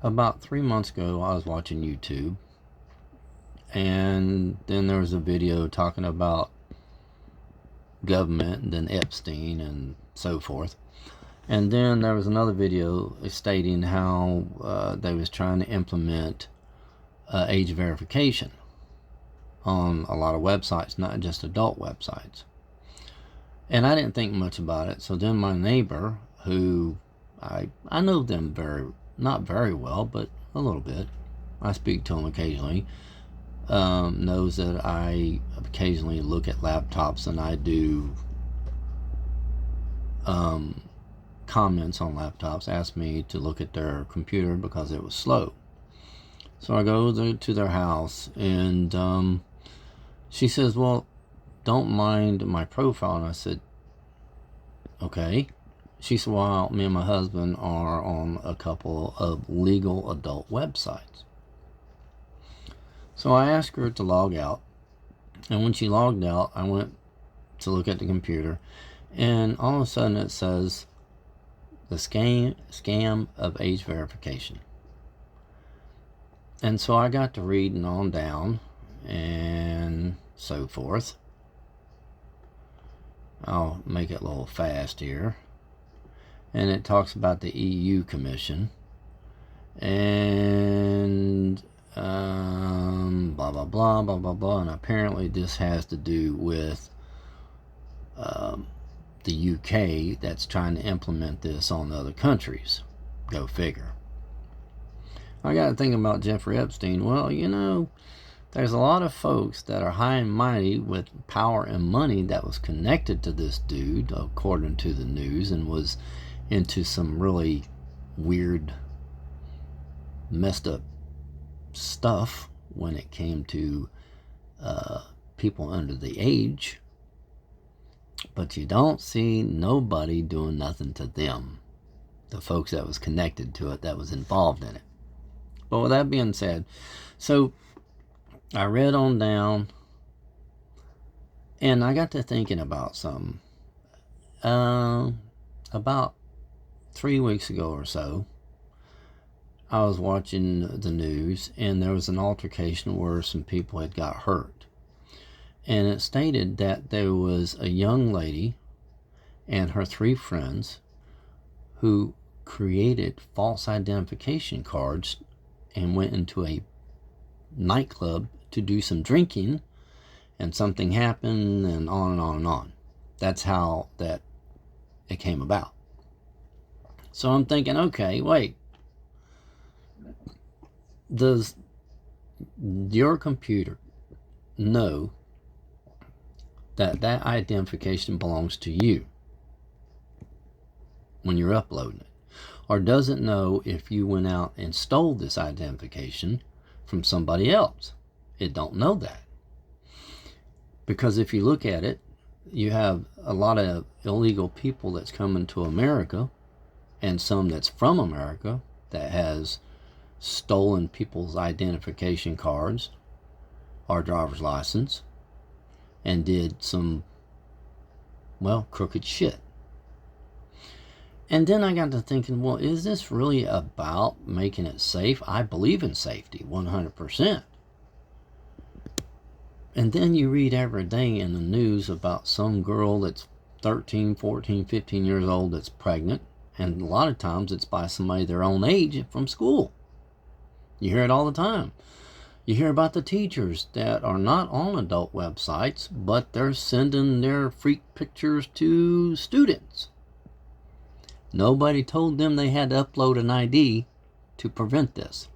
About 3 months ago, I was watching YouTube, and then there was a video talking about government, and then Epstein, and so forth. And then there was another video stating how they was trying to implement age verification on a lot of websites, not just adult websites. And I didn't think much about it. So then my neighbor, who I know them not very well, but a little bit. I speak to him occasionally. Knows that I occasionally look at laptops, and I do comments on laptops. Asked me to look at their computer because it was slow. So I go to their house, and she says, well, don't mind my profile. And I said, okay. She said, well, me and my husband are on a couple of legal adult websites. So I asked her to log out, and when she logged out, I went to look at the computer, and all of a sudden it says the scam of age verification. And so I got to reading on down and so forth. I'll make it a little fast here. And it talks about the EU Commission and blah blah blah blah blah blah, and apparently this has to do with the UK that's trying to implement this on the other countries. Go figure. I got to think about Jeffrey Epstein. Well, there's a lot of folks that are high and mighty with power and money that was connected to this dude, according to the news, and was into some really weird, messed up stuff when it came to people under the age. But you don't see nobody doing nothing to them, the folks that was connected to it, that was involved in it. But with that being said, so I read on down, and I got to thinking about something. About 3 weeks ago or so, I was watching the news, and there was an altercation where some people had got hurt. And it stated that there was a young lady and her 3 friends who created false identification cards and went into a nightclub to do some drinking, and something happened, and on and on and on. That's how that it came about. So I'm thinking, okay, wait. Does your computer know that identification belongs to you when you're uploading it? Or does it know if you went out and stole this identification from somebody else? It don't know that. Because if you look at it, you have a lot of illegal people that's coming to America, and some that's from America that has stolen people's identification cards or driver's license and did some, crooked shit. And then I got to thinking, well, is this really about making it safe? I believe in safety 100%. And then you read every day in the news about some girl that's 13, 14, 15 years old that's pregnant. And a lot of times it's by somebody their own age from school. You hear it all the time. You hear about the teachers that are not on adult websites, but they're sending their freak pictures to students. Nobody told them they had to upload an ID to prevent this.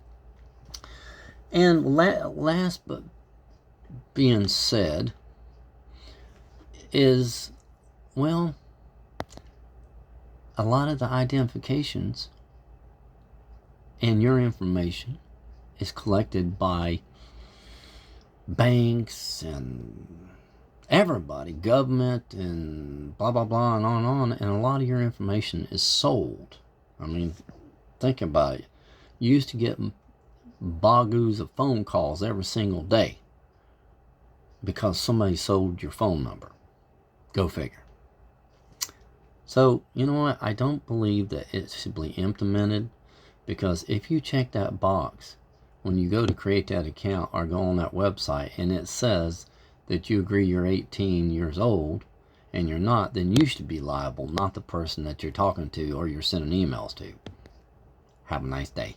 And last but being said is, a lot of the identifications and your information is collected by banks and everybody, government, and blah blah blah, and on, and a lot of your information is sold. I mean, think about it. You used to get bogoos of phone calls every single day because somebody sold your phone number. Go figure. So, you know what? I don't believe that it should be implemented. Because if you check that box when you go to create that account or go on that website and it says that you agree you're 18 years old and you're not, then you should be liable, not the person that you're talking to or you're sending emails to. Have a nice day.